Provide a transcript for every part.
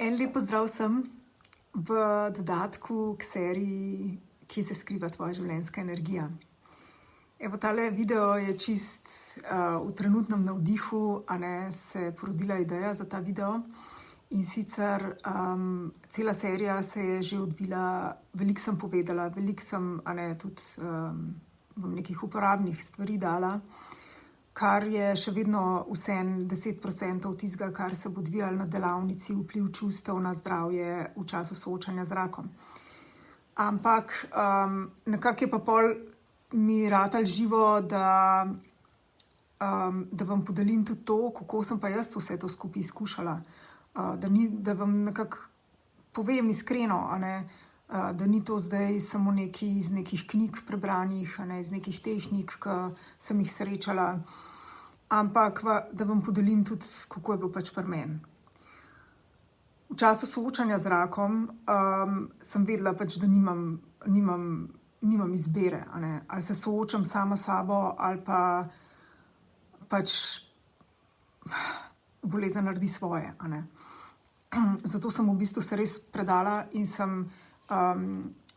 En lep pozdrav vsem v dodatku k seriji Kje se skriva tvoja življenjska energija. Evo, tale video je čist v trenutnem navdihu, se je porodila ideja za ta video. In sicer cela serija se je že odvila, veliko sem povedala, veliko sem tudi nekih uporabnih stvari dala, kar je še vedno vseeno 10% tistega, kar se bo odvijalo na delavnici vpliv čustev na zdravje v času soočanja z rakom. Ampak nekako je pa pol mi ratalo živo, da vam podelim tudi to, kako sem pa jaz vse to skupaj izkušala. Da vam nekako povem iskreno, da ni to zdaj samo nekaj iz nekih knjig prebranih, iz nekih tehnik, ki sem jih srečala, ampak da vam podelim tudi, kako je bilo pač pri meni. V času soočanja z rakom sem vedela pač, da nimam izbire, ali se soočam sama s sabo, ali pa pač bolezen naredi svoje. Zato sem v bistvu se res predala in sem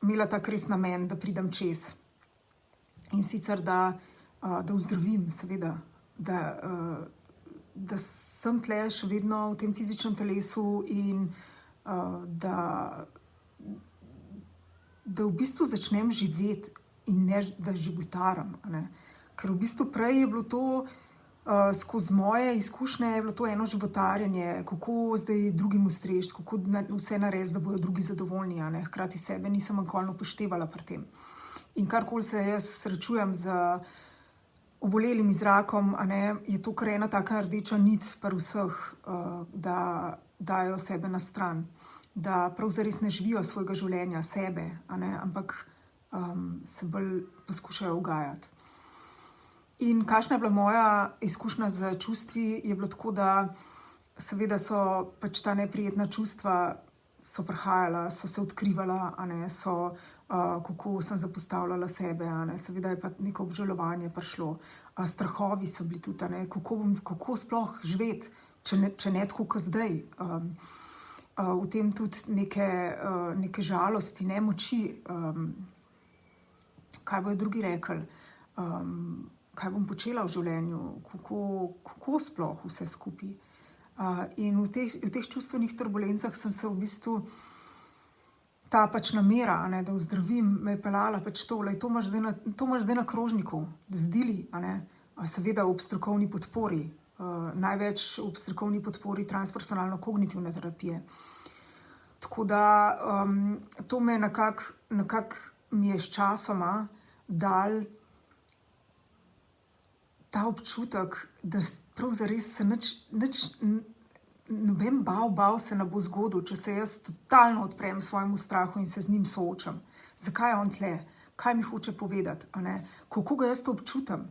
imela tak res namen, da pridem čez. In sicer, da ozdravim, seveda, da sem tle še vedno v tem fizičnem telesu in da v bistvu začnem živeti in ne, da životaram. Ker v bistvu prej je bilo to, skozi moje izkušnje je bilo to eno životarjenje, kako zdaj drugim ustreči, kako vse narediti, da bodo drugi zadovoljni. Hkrati sebe nisem nikoli upoštevala pri tem. In karkoli se jaz srečujem z obolelimi z rakom, je to kar ena taka rdeča nit pri vseh, da dajo sebe na stran, da prav zares ne živijo svojega življenja, sebe, ampak se bolj poskušajo ugajati. In kakšna je bila moja izkušnja z čustvi, je bilo tako, da seveda so pač ta neprijetna čustva so prihajala, so se odkrivala, kako sem zapostavljala sebe, seveda je pa neko obžalovanje prišlo. Strahovi so bili tudi, kako sploh živeti, če ne tako kot zdaj. V tem tudi neke žalosti, nemoči, kaj bojo drugi rekli, kaj bom počela v življenju, kako sploh vse skupaj. In v teh čustvenih turbulencah sem se v bistvu ta pač namera, da ozdravim, me je peljala pač tole, to imaš zdaj na krožniku, zdili, seveda ob strokovni podpori, največ ob strokovni podpori transpersonalno-kognitivne terapije. Tako da to me nekako mi je s časoma dal ta občutek, da prav zares se noben bal se ne bo zgodil, če se jaz totalno odprem svojemu strahu in se z njim soočam. Zakaj je on tle? Kaj mi hoče povedati? Kako ga jaz to občutam?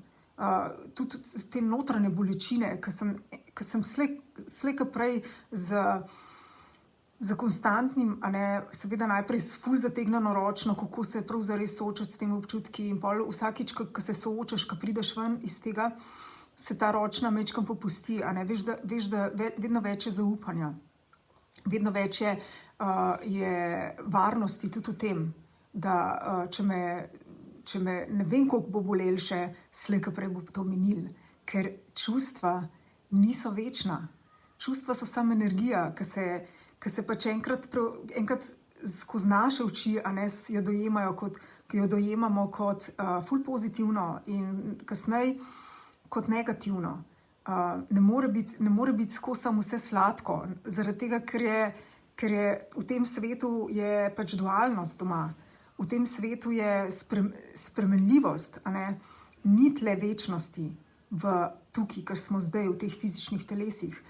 Tudi te notranje bolečine, ki sem slej ka prej za konstantnim, seveda najprej ful zategneno ročno, kako se prav zares soočati s temi občutki, in pol vsakič, ko se soočaš, ko prideš ven iz tega, se ta ročna majčkeno popusti, veš, da vedno več je zaupanja, vedno več je varnosti tudi v tem, da če me ne vem, koliko bo bolelo še, slej ka prej bo to minilo, ker čustva niso večna. Čustva so samo energija, ki se pač enkrat skozi naše oči jo dojemamo kot ful pozitivno in kasneje kot negativno. Ne more biti skozi samo vse sladko, zaradi tega, ker je v tem svetu je pač dualnost doma. V tem svetu je spremenljivost, ni tle večnosti tukaj, ker smo zdaj v teh fizičnih telesih.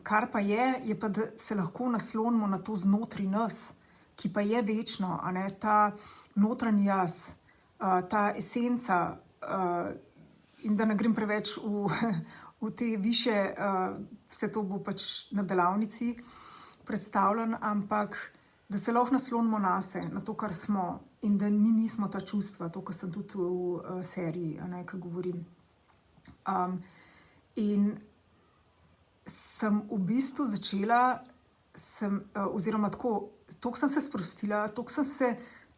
Kar pa je pa, da se lahko naslonimo na to znotraj nas, ki pa je večno, ta notranji jaz, ta esenca, in da ne grem preveč v te više, vse to bo pač na delavnici predstavljen, ampak da se lahko naslonimo nase, na to, kar smo, in da mi nismo ta čustva, to, kar sem tudi v seriji, ko govorim. In sem v bistvu začela oziroma tako sem se sprostila,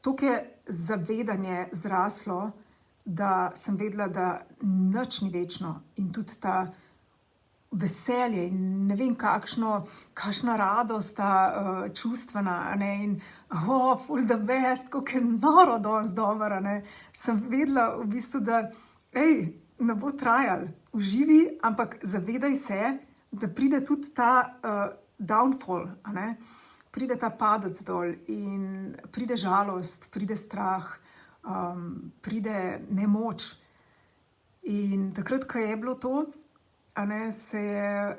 tako je zavedanje zraslo, da sem vedela, da nič ni večno in tudi ta veselje in ne vem kakšna radost, ta čustvena, ne, in ful the best, kako je noro danes dobro, ne. Sem vedela v bistvu, da ne bo trajalo, uživi, ampak zavedaj se, da pride tudi ta downfall, a ne. Pride ta padec dol in pride žalost, pride strah, pride nemoč. In takrat, ko je bilo to, a ne, se je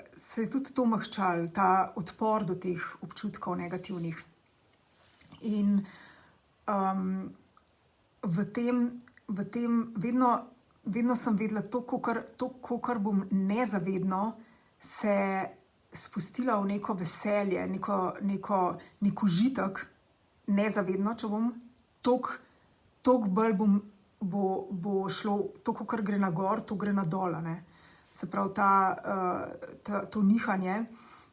tudi to mahčalo, ta odpor do teh občutkov negativnih. In v tem vedno sem vedela, to, kolikor bom nezavedno se spustila v neko veselje, nek užitek, nezavedno, če bom, toliko bolj bo šlo, to, kolikor gre na gor, to gre na dol, ne. Se pravi, to nihanje,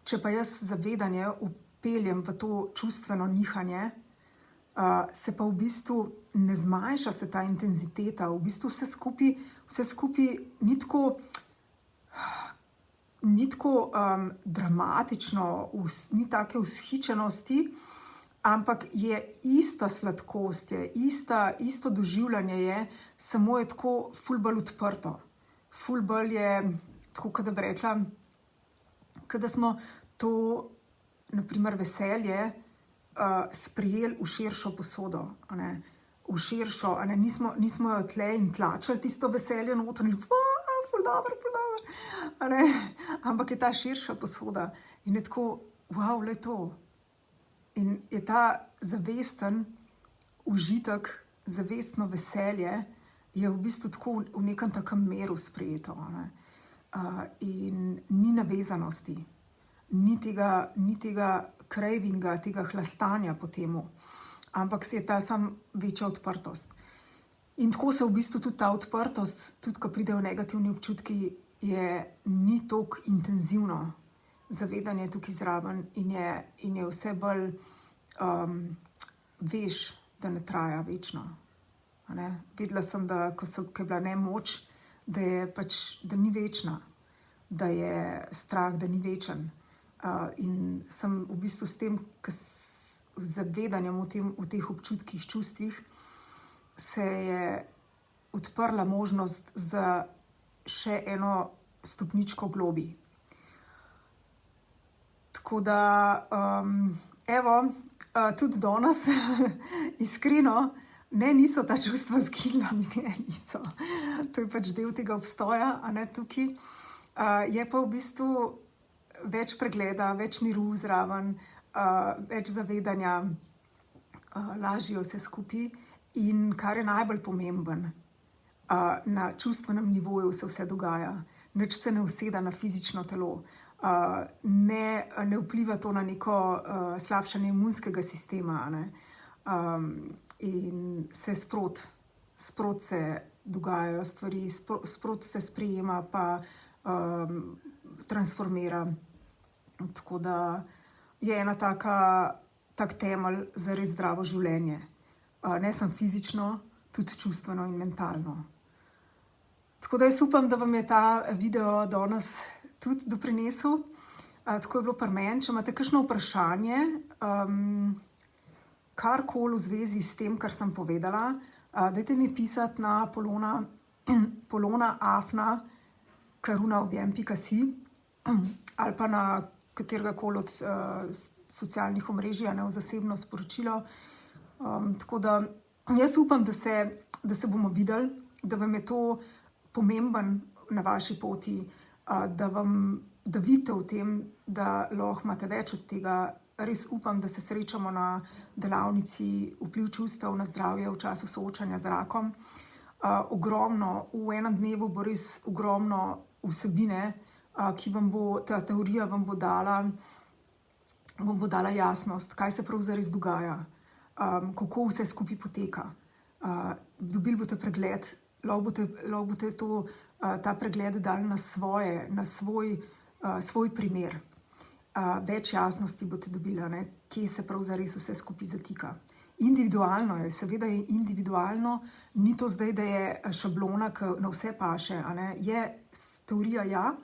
če pa jaz zavedanje vpeljem v to čustveno nihanje, se pa v bistvu ne zmanjša se ta intenziteta, v bistvu vse skupaj ni tako dramatično, ni take vzhičenosti, ampak je ista sladkost, je isto doživljanje je, samo je tako ful bolj odprto. Ful bolj je, tako kot da bi rekla, kot da smo to, na primer, veselje sprejeli v širšo posodo, a ne, v širšo, a ne, nismo jo tle in tlačili tisto veselje noter in ful dobro, a ne, ampak je ta širša posoda in je tako, le to. In je ta zavesten užitek, zavestno veselje, je v bistvu tako v nekem takem miru sprejeto, a ne. In ni navezanosti, ni tega cravinga, tega hlastanja po temu, ampak je ta sam večja odprtost. In tako se v bistvu tudi ta odprtost, tudi ko pridejo negativni občutki, ni toliko intenzivno. Zavedanje je tukaj zraven in je vse bolj, veš, da ne traja večno. A ne? Vedela sem, da ko je bila nemoč, da ni večna, da je strah, da ni večen. In sem v bistvu s tem, zavedanjem v teh občutkih, čustvih, se je odprla možnost za še eno stopničko globi. Tako da, tudi danes, iskreno, niso ta čustva izginila, niso. To je pač del tega obstoja, a ne, tukaj. Je pa v bistvu več pregleda, več miru zraven, več zavedanja, lažje vse skupaj. In kar je najbolj pomemben, na čustvenem nivoju se vse dogaja. Nič se ne useda na fizično telo. Ne vpliva to na neko slabšanje imunskega sistema, a ne. In se sproti se dogajajo stvari, sproti se sprejema pa transformira. Tako da je ena tak temelj za res zdravo življenje. Ne samo fizično, tudi čustveno in mentalno. Tako da jaz upam, da vam je ta video danes tudi doprinesel. Tako je bilo pri meni. Če imate kakšno vprašanje, karkoli v zvezi s tem, kar sem povedala, dajte mi pisati na polona@karuna.si ali pa na kateregakoli od socialnih omrežij, v zasebno sporočilo. Tako da jaz upam, da se bomo videli, da vam je to pomemben na vaši poti, da vidite v tem, da lahko imate več od tega. Res upam, da se srečamo na delavnici Vpliv čustev na zdravje v času soočanja z rakom. Ogromno, v enem dnevu bo res ogromno vsebine, ki vam bo, ta teorija vam bo dala jasnost, kaj se prav zares dogaja, kako vse skupaj poteka. Dobili boste pregled, lahko boste ta pregled dali na svoj primer. več jasnosti boste dobili, ne, kje se prav zares vse skupaj zatika. Individualno je, seveda je individualno, ni to zdaj, da je šablona, ki na vse paše, a ne, je teorija ja,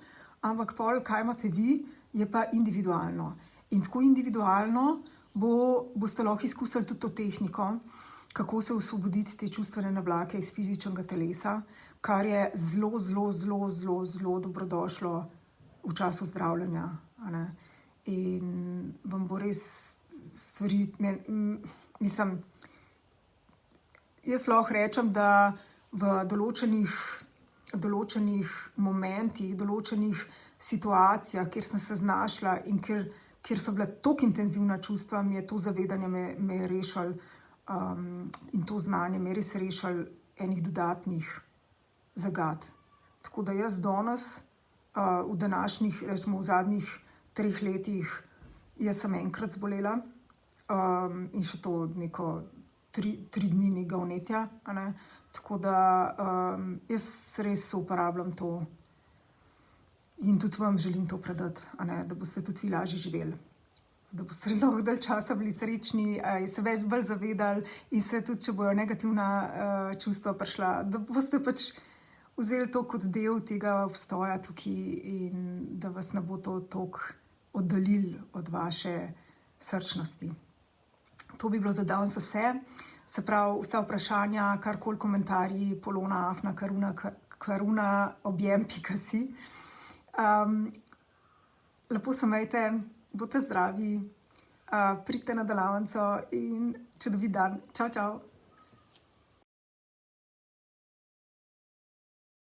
ampak pol, kaj imate vi, je pa individualno. In tako individualno boste lahko izkusili tudi to tehniko, kako se osvoboditi te čustvene navlake iz fizičnega telesa, kar je zelo dobrodošlo v času zdravljenja, a ne. In vam bo res stvari, mislim, jaz lahko rečem, da v določenih momentih, določenih situacijah, kjer sem se znašla in kjer so bila toliko intenzivna čustva, mi je to zavedanje me je rešilo, in to znanje me je res rešilo enih dodatnih zagad. Tako da jaz danes, v zadnjih 3 letih, jaz sem enkrat zbolela, in še to neko 3 dni nekega vnetja, a ne. Tako da jaz res uporabljam to in tudi vam želim to predati, a ne, da boste tudi vi lažje živeli. Da boste lahko dalj časa bili srečni, se bolj zavedali in se tudi, če bojo negativna čustva prišla, da boste pač vzeli to kot del tega obstoja tukaj in da vas ne bo to toliko oddaljilo od vaše srčnosti. To bi bilo za danes vse. Se pravi, vsa vprašanja, karkoli komentarji, polona@karuna_objem.si. Lepo se imejte, bodite zdravi, pridite na delavnico in čudovit dan. Čau, čau.